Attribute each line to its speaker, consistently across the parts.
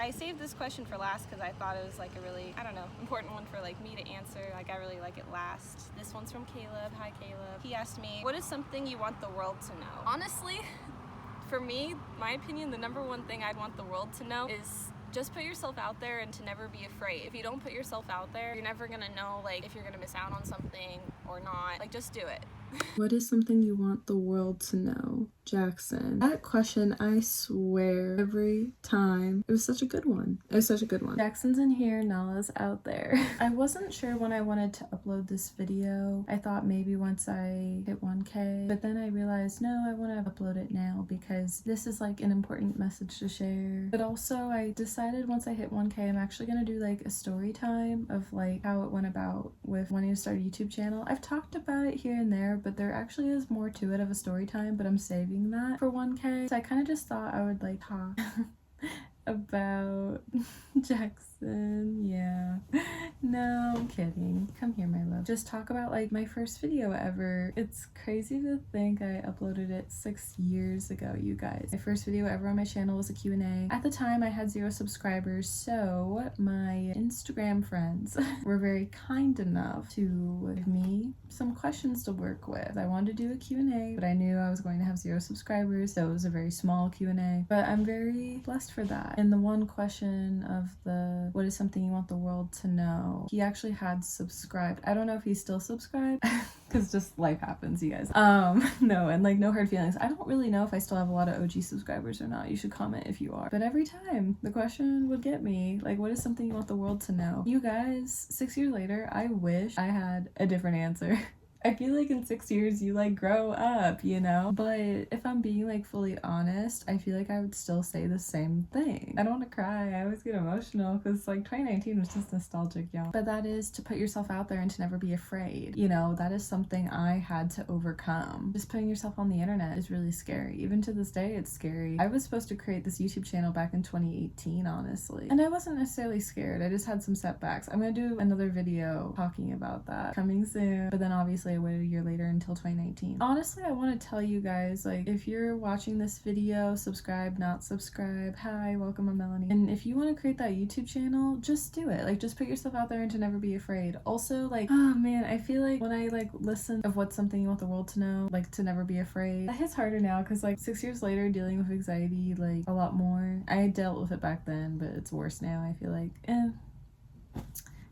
Speaker 1: I saved this question for last because I thought it was like a really, I don't know, important one for like me to answer. Like I really like it last. This one's from Caleb. Hi Caleb. He asked me, what is something you want the world to know? Honestly, for me, my opinion, the number one thing I'd want the world to know is just put yourself out there and to never be afraid. If you don't put yourself out there, you're never gonna know like if you're gonna miss out on something or not. Like just do it.
Speaker 2: What is something you want the world to know? Jackson. That question, I swear, every time. It was such a good one. It was such a good one. Jackson's in here, Nala's out there. I wasn't sure when I wanted to upload this video. I thought maybe once I hit 1K, but then I realized, no, I want to upload it now because this is like an important message to share. But also I decided once I hit 1K, I'm actually gonna do like a story time of like how it went about with wanting to start a YouTube channel. I've talked about it here and there, but there actually is more to it of a story time, but I'm saving that for 1K. So I kind of just thought I would like talk about Jackson. Yeah. No, I'm kidding. Come here, my love. Just talk about like my first video ever. It's crazy to think I uploaded it 6 years ago, you guys. My first video ever on my channel was a Q&A. At the time, I had 0 subscribers, so my Instagram friends were very kind enough to give me some questions to work with. I wanted to do a Q&A, but I knew I was going to have 0 subscribers, so it was a very small Q&A. But I'm very blessed for that. And the one question of the what is something you want the world to know, he actually had subscribed. I don't know if he's still subscribed because just life happens, you guys. No, and like no hard feelings. I don't really know if I still have a lot of OG subscribers or not. You should comment if you are. But every time the question would get me, like, what is something you want the world to know? You guys, 6 years later, I wish I had a different answer. I feel like in 6 years you like grow up, you know? But if I'm being like fully honest, I feel like I would still say the same thing. I don't want to cry. I always get emotional because like 2019 was just nostalgic, y'all. But that is to put yourself out there and to never be afraid. You know, that is something I had to overcome. Just putting yourself on the internet is really scary. Even to this day, it's scary. I was supposed to create this YouTube channel back in 2018, honestly. And I wasn't necessarily scared. I just had some setbacks. I'm gonna do another video talking about that coming soon. But then obviously I waited a year later until 2019. Honestly, I want to tell you guys, like, if you're watching this video, subscribe, not subscribe, hi, welcome, I'm Melanie. And if you want to create that YouTube channel, just do it. Like, just put yourself out there and to never be afraid. Also, like, oh man, I feel like when I like listen of what's something you want the world to know, like to never be afraid, that hits harder now because like 6 years later, dealing with anxiety, like a lot more. I dealt with it back then, but it's worse now, I feel like.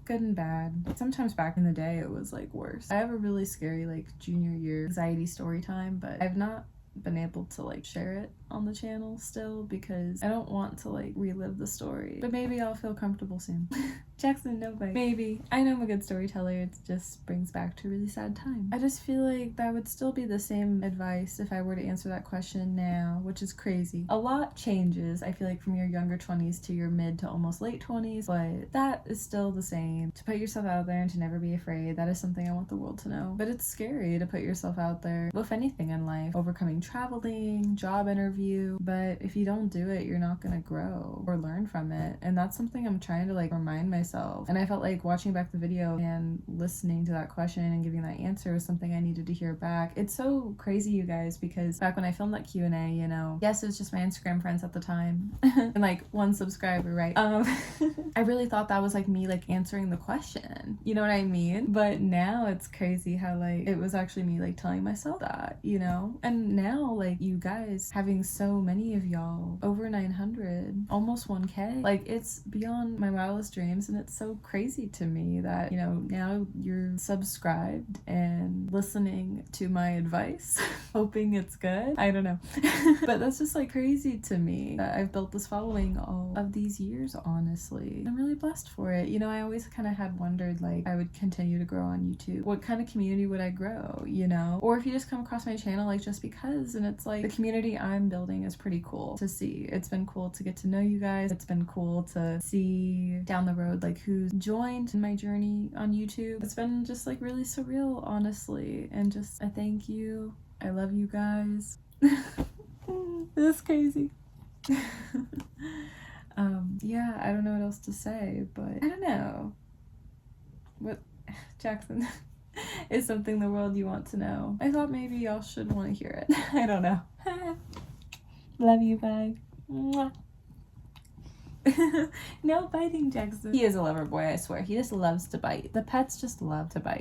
Speaker 2: Good and bad. Sometimes back in the day it was like worse. I have a really scary like junior year anxiety story time, but I've not been able to like share it on the channel still because I don't want to like relive the story. But maybe I'll feel comfortable soon. Jackson, no bite. Maybe. I know I'm a good storyteller. It just brings back to a really sad time. I just feel like that would still be the same advice if I were to answer that question now, which is crazy. A lot changes, I feel like, from your younger 20s to your mid to almost late 20s, but that is still the same. To put yourself out there and to never be afraid, that is something I want the world to know. But it's scary to put yourself out there with anything in life. Overcoming traveling, job interview, but if you don't do it, you're not gonna grow or learn from it. And that's something I'm trying to like remind myself. And I felt like watching back the video and listening to that question and giving that answer was something I needed to hear back. It's so crazy, you guys, because back when I filmed that Q&A, you know, yes, it was just my Instagram friends at the time and like 1 subscriber, right? I really thought that was like me like answering the question, you know what I mean? But now it's crazy how like it was actually me like telling myself that, you know? And now like you guys having so many of y'all, over 900, almost 1K, like it's beyond my wildest dreams. And it's so crazy to me that, you know, now you're subscribed and listening to my advice, hoping it's good. I don't know. But that's just like crazy to me that I've built this following all of these years, honestly. I'm really blessed for it. You know, I always kind of had wondered like I would continue to grow on YouTube. What kind of community would I grow, you know? Or if you just come across my channel like just because, and it's like the community I'm building is pretty cool to see. It's been cool to get to know you guys. It's been cool to see down the road like who's joined in my journey on YouTube. It's been just like really surreal, honestly, and just a thank you. I love you guys. This is crazy. Yeah, I don't know what else to say, but I don't know what Jackson is something the world you want to know. I thought maybe y'all should want to hear it. I don't know. Love you, bye. Mwah. No biting, Jackson. He is a lover boy, I swear. He just loves to bite. The pets just love to bite.